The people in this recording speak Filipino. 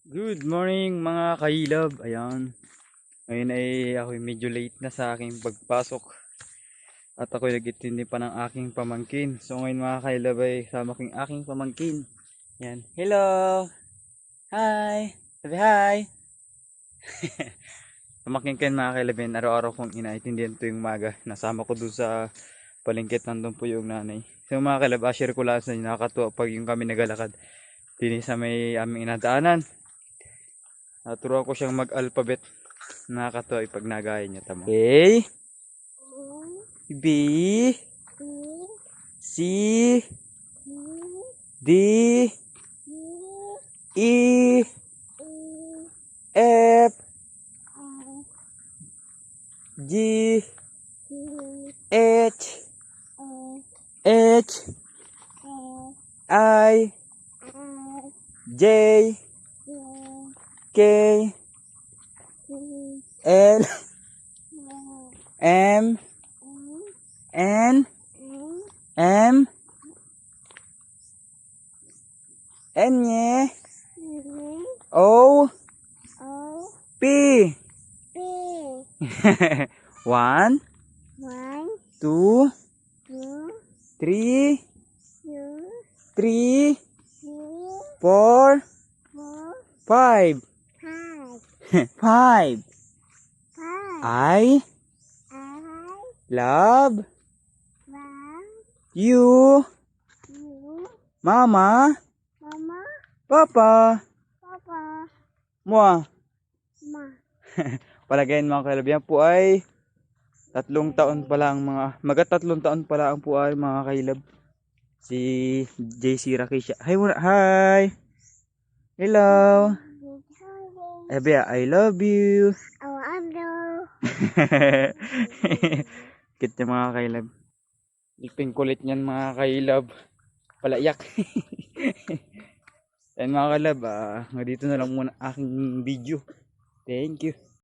Good morning mga kailab. Ayan. Ngayon ay ako medyo late na sa aking pagpasok. At ako nag-itindi pa ng aking pamangkin. So ngayon mga kailab ay sama ko yung aking pamangkin. Ayan. Hello! Hi! Sabi hi! Pamangkin ko yun mga kailab yun. Araw-araw kong inaitindihan to yung maga. Nasama ko doon sa palengket. Nandun po yung nanay. So mga kailab, share ko lang sa inyo. Nakakatuwa pag yung kami nagalakad. Dini sa may aming inadaanan. Naturuan ko siyang mag-alphabet. Nakakatawa pag nagaya niya. Tama. A, B, C, D, E, F, G, H, I, J, K, L, M, N, M, N, O, P. 1, 2, 3, 4, 5. 5. I love you, Mama, Papa, Mua. Palagayin mga kalab, yan po ay 3 taon pa lang mga 3 taon pa lang po ay mga kailab. Si JC Rakisha. Hi muna. Hi. Hello. Ebe, I love you. Kit niya mga kailab. Iping kulit niyan mga kailab. Palaiyak. Yan mga kalab, dito na lang muna aking video. Thank you.